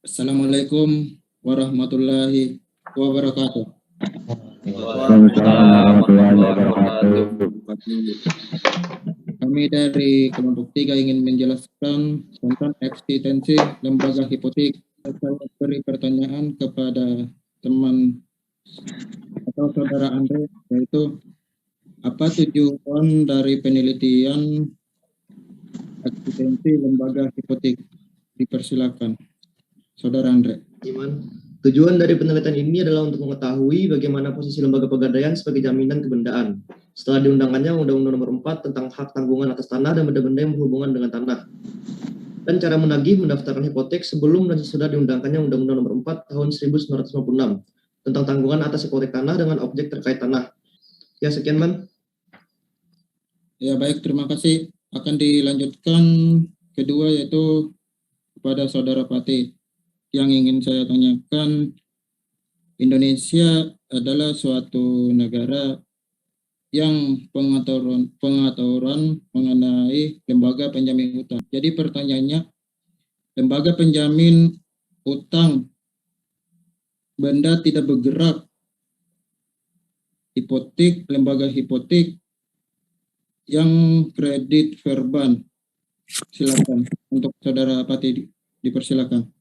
Assalamualaikum warahmatullahi wabarakatuh. Waalaikumsalam warahmatullahi wabarakatuh. Kami dari kelompok 3 ingin menjelaskan tentang eksistensi lembaga hipotek. Saya beri pertanyaan kepada teman atau saudara Andre, yaitu apa tujuan dari penelitian eksistensi lembaga hipotek? Dipersilakan, saudara Andre. Tujuan dari penelitian ini adalah untuk mengetahui bagaimana posisi lembaga pegadaian sebagai jaminan kebendaan setelah diundangkannya Undang-Undang Nomor 4 tentang hak tanggungan atas tanah dan benda-benda yang berhubungan dengan tanah, dan cara menagih mendaftarkan hipotek sebelum dan sesudah diundangkannya Undang-Undang Nomor 4 tahun 1956 tentang tanggungan atas hipotek tanah dengan objek terkait tanah. Ya, sekian, Man. Ya, baik, terima kasih. Akan dilanjutkan kedua, yaitu kepada saudara Pati. Yang ingin saya tanyakan, Indonesia adalah suatu negara yang pengaturan mengenai lembaga penjamin utang. Jadi pertanyaannya, lembaga penjamin utang benda tidak bergerak, hipotek, lembaga hipotek yang kredit verban. Silakan untuk saudara Pati, dipersilakan.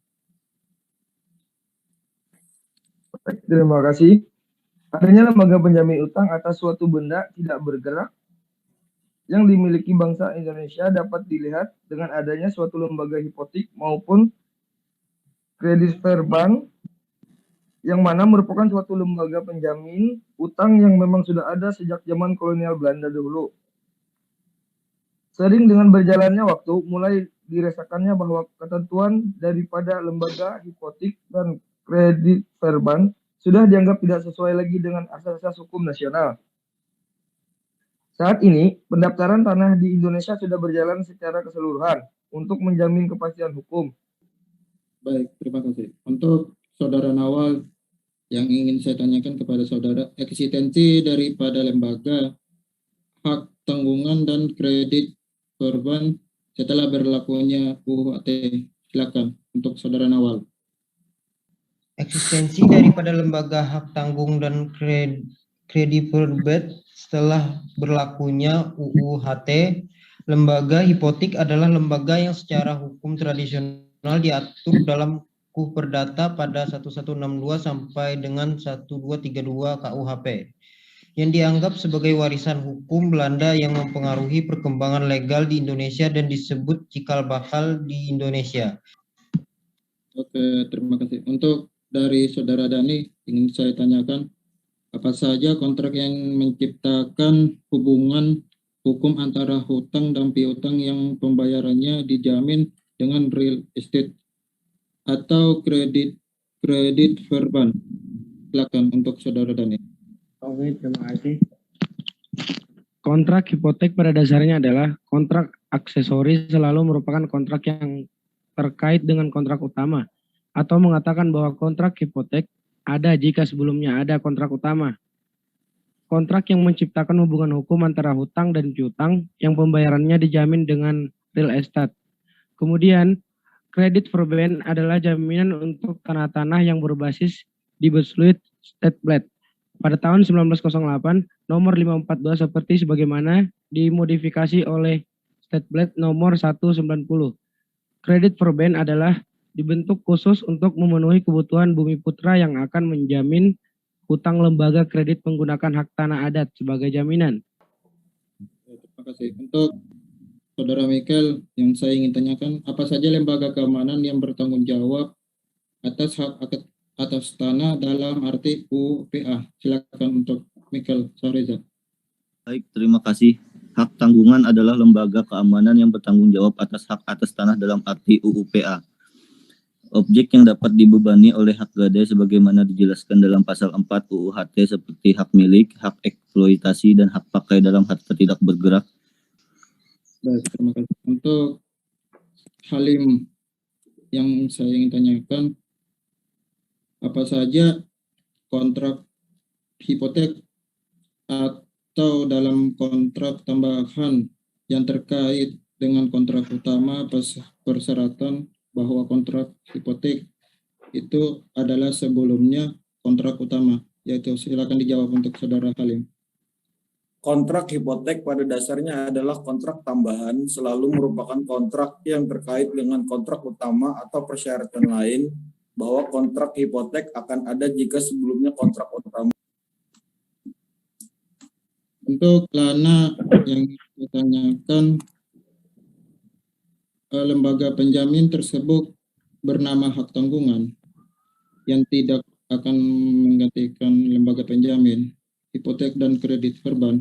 Terima kasih. Adanya lembaga penjamin utang atas suatu benda tidak bergerak yang dimiliki bangsa Indonesia dapat dilihat dengan adanya suatu lembaga hipotek maupun kredit verban yang mana merupakan suatu lembaga penjamin utang yang memang sudah ada sejak zaman kolonial Belanda dahulu. Sering dengan berjalannya waktu, mulai dirasakannya bahwa ketentuan daripada lembaga hipotek dan kredit verban sudah dianggap tidak sesuai lagi dengan asas-asas hukum nasional. Saat ini, pendaftaran tanah di Indonesia sudah berjalan secara keseluruhan untuk menjamin kepastian hukum. Baik, terima kasih. Untuk saudara Nawal, yang ingin saya tanyakan kepada saudara, eksistensi daripada lembaga hak tanggungan dan kredit verban setelah berlakunya UUHT. Silakan untuk saudara Nawal. Eksistensi daripada lembaga hak tanggung dan kredit verban setelah berlakunya UUHT, lembaga hipotek adalah lembaga yang secara hukum tradisional diatur dalam KUH Perdata pada 1162 sampai dengan 1232 KUHP, yang dianggap sebagai warisan hukum Belanda yang mempengaruhi perkembangan legal di Indonesia dan disebut cikal bakal di Indonesia. Oke, terima kasih. Untuk dari saudara Dani, ingin saya tanyakan, apa saja kontrak yang menciptakan hubungan hukum antara hutang dan piutang yang pembayarannya dijamin dengan real estate atau kredit verban? Silakan untuk saudara Dani. Oke, terima kasih. Kontrak hipotek pada dasarnya adalah kontrak aksesoris, selalu merupakan kontrak yang terkait dengan kontrak utama, atau mengatakan bahwa kontrak hipotek ada jika sebelumnya ada kontrak utama. Kontrak yang menciptakan hubungan hukum antara hutang dan piutang yang pembayarannya dijamin dengan real estate. Kemudian, kredit verban adalah jaminan untuk tanah-tanah yang berbasis di Bersluit Statblad pada tahun 1908 nomor 542 seperti sebagaimana dimodifikasi oleh Statblad nomor 190. Kredit verban adalah dibentuk khusus untuk memenuhi kebutuhan Bumi Putra yang akan menjamin hutang lembaga kredit menggunakan hak tanah adat sebagai jaminan. Terima kasih. Untuk saudara Michael, yang saya ingin tanyakan, apa saja lembaga keamanan yang bertanggung jawab atas hak atas tanah dalam arti UPA? Silakan untuk Michael Sareza. Baik, terima kasih. Hak tanggungan adalah lembaga keamanan yang bertanggung jawab atas hak atas tanah dalam arti UUPA. Objek yang dapat dibebani oleh hak gadai sebagaimana dijelaskan dalam pasal 4 UUHT seperti hak milik, hak eksploitasi, dan hak pakai dalam harta tidak bergerak. Baik, terima kasih. Untuk Halim, yang saya ingin tanyakan, apa saja kontrak hipotek atau dalam kontrak tambahan yang terkait dengan kontrak utama persyaratan bahwa kontrak hipotek itu adalah sebelumnya kontrak utama? Yaitu silakan dijawab untuk Saudara Halim. Kontrak hipotek pada dasarnya adalah kontrak tambahan, selalu merupakan kontrak yang terkait dengan kontrak utama atau persyaratan lain bahwa kontrak hipotek akan ada jika sebelumnya kontrak utama. Untuk Lana yang ditanyakan, lembaga penjamin tersebut bernama hak tanggungan yang tidak akan menggantikan lembaga penjamin, hipotek dan kredit perban.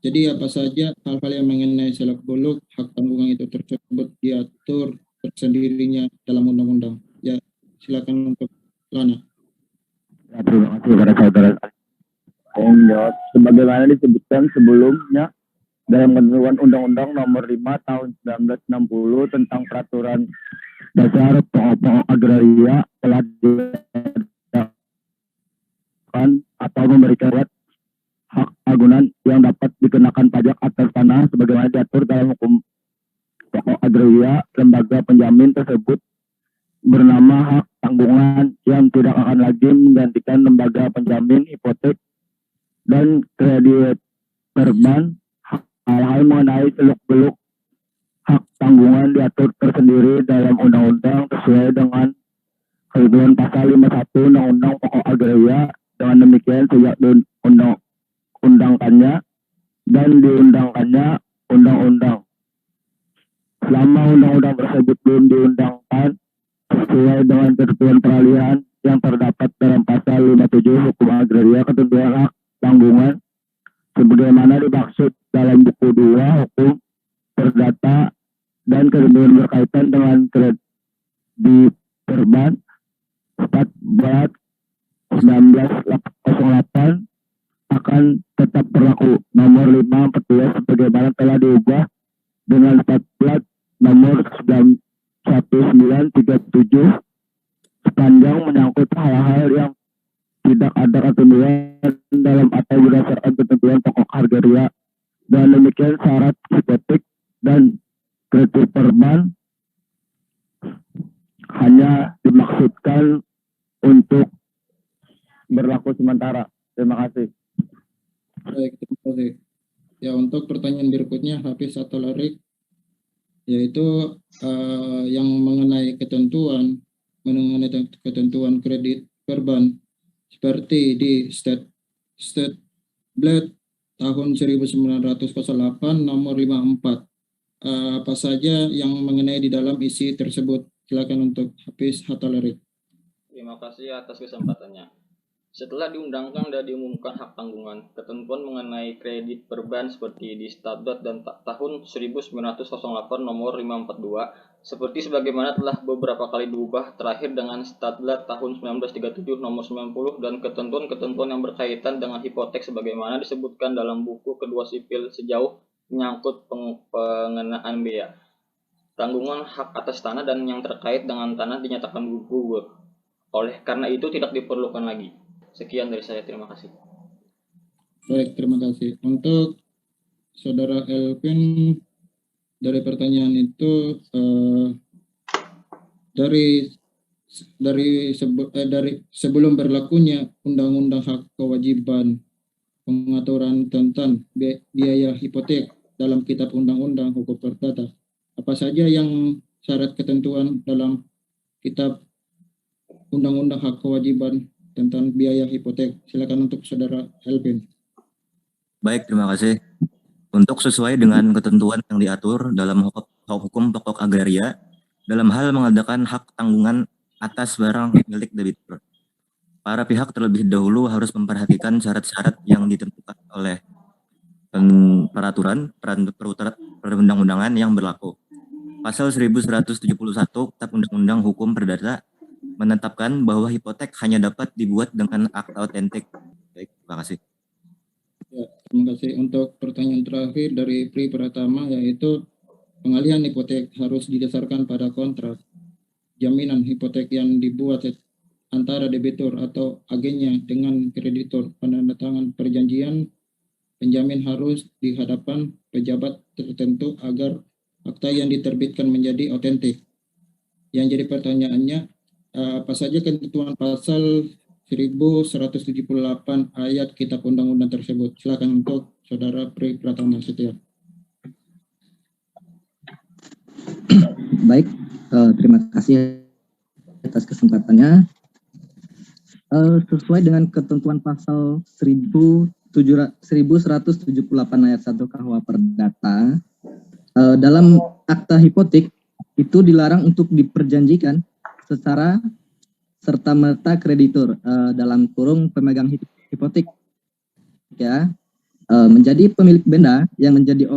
Jadi apa saja hal-hal yang mengenai selak-beluk hak tanggungan itu tersebut diatur tersendirinya dalam undang-undang. Ya, silakan untuk Lana. Ya, terima kasih kepada saudara. Saya menjawab sebagaimana disebutkan sebelumnya dalam ketentuan Undang-Undang Nomor 5 Tahun 1960 tentang Peraturan Dasar Pokok-pokok Agraria telah ditetapkan atau memberikan hak agunan yang dapat dikenakan pajak atas tanah sebagaimana diatur dalam hukum pokok agraria. Lembaga penjamin tersebut bernama hak tanggungan yang tidak akan lagi menggantikan lembaga penjamin hipotek dan kredit perban. Hal-hal mengenai seluk-beluk hak tanggungan diatur tersendiri dalam undang-undang sesuai dengan ketentuan pasal 51 Undang-Undang Pokok Agraria. Dengan demikian sejak undang-undangkannya dan diundangkannya undang-undang. Selama undang-undang tersebut belum diundangkan sesuai dengan ketentuan peralihan yang terdapat dalam pasal 57 Hukum Agraria, ketentuan hak tanggungan sebagaimana dimaksud dalam buku 2 Hukum Perdata dan ketentuan berkaitan dengan kredit perban 14/1908 akan tetap berlaku. Nomor 5/14 sebagaimana telah diubah dengan 14 nomor 1937 sepanjang menyangkut hal-hal yang tidak ada ketentuan dalam atau berdasarkan ketentuan pokok agraria. Dan demikian syarat hipotek dan kredit perban hanya dimaksudkan untuk berlaku sementara. Terima kasih. Baik, terima kasih. Ya, untuk pertanyaan berikutnya Hafiz atau Larik, yaitu yang mengenai ketentuan kredit perban seperti di State Blad tahun 1908 nomor 54. Apa saja yang mengenai di dalam isi tersebut? Silakan untuk Hafiz atau Larik. Terima kasih atas kesempatannya. Setelah diundangkan dan diumumkan hak tanggungan, ketentuan mengenai kredit perban seperti di Statut dan tahun 1908 nomor 542 seperti sebagaimana telah beberapa kali diubah, terakhir dengan Statut tahun 1937 nomor 90 dan ketentuan-ketentuan yang berkaitan dengan hipotek sebagaimana disebutkan dalam buku kedua sipil sejauh menyangkut pengenaan biaya tanggungan hak atas tanah dan yang terkait dengan tanah dinyatakan gugur. Oleh karena itu tidak diperlukan lagi. Sekian dari saya, terima kasih. Baik, terima kasih. Untuk Saudara Elvin, dari pertanyaan itu dari sebelum berlakunya Undang-Undang Hak Kewajiban Pengaturan tentang biaya hipotek dalam Kitab Undang-Undang Hukum Perdata, apa saja yang syarat ketentuan dalam Kitab Undang-Undang Hak Kewajiban tentang biaya hipotek? Silakan untuk Saudara Elvin. Baik, terima kasih. Untuk sesuai dengan ketentuan yang diatur dalam hukum pokok agraria dalam hal mengadakan hak tanggungan atas barang milik debitur, para pihak terlebih dahulu harus memperhatikan syarat-syarat yang ditentukan oleh peraturan perundang-undangan yang berlaku. Pasal 1171 Kitab Undang-Undang Hukum Perdata menetapkan bahwa hipotek hanya dapat dibuat dengan akta otentik. Baik, terima kasih. Ya, terima kasih. Untuk pertanyaan terakhir dari Pri Pratama, yaitu pengalihan hipotek harus didasarkan pada kontrak jaminan hipotek yang dibuat antara debitur atau agennya dengan kreditur. Penandatangan perjanjian penjamin harus di hadapan pejabat tertentu agar akta yang diterbitkan menjadi otentik. Yang jadi pertanyaannya, apa saja ketentuan pasal 1178 ayat Kitab Undang-Undang tersebut. Silakan untuk Saudara Pri Pratama Setia. Baik, terima kasih atas kesempatannya. Sesuai dengan ketentuan pasal 1178 ayat 1 KUH Perdata, dalam akta hipotek itu dilarang untuk diperjanjikan secara serta-merta kreditur dalam kurung pemegang hipotek ya menjadi pemilik benda yang menjadi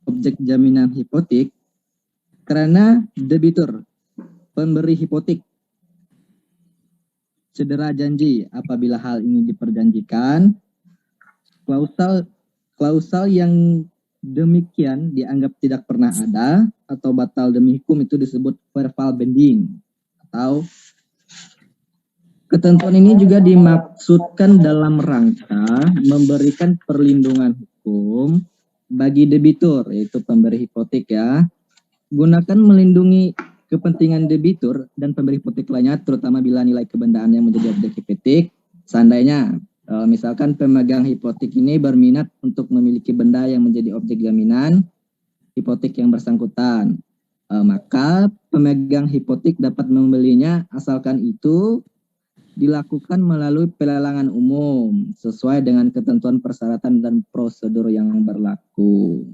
objek jaminan hipotek karena debitur pemberi hipotek cedera janji. Apabila hal ini diperjanjikan, klausal yang demikian dianggap tidak pernah ada atau batal demi hukum, itu disebut verbal binding. Atau ketentuan ini juga dimaksudkan dalam rangka memberikan perlindungan hukum bagi debitur, yaitu pemberi hipotek ya. Gunakan melindungi kepentingan debitur dan pemberi hipotek lainnya, terutama bila nilai kebendaan yang menjadi objek hipotek. Seandainya misalkan pemegang hipotek ini berminat untuk memiliki benda yang menjadi objek jaminan hipotek yang bersangkutan, maka pemegang hipotek dapat membelinya asalkan itu dilakukan melalui pelelangan umum sesuai dengan ketentuan persyaratan dan prosedur yang berlaku.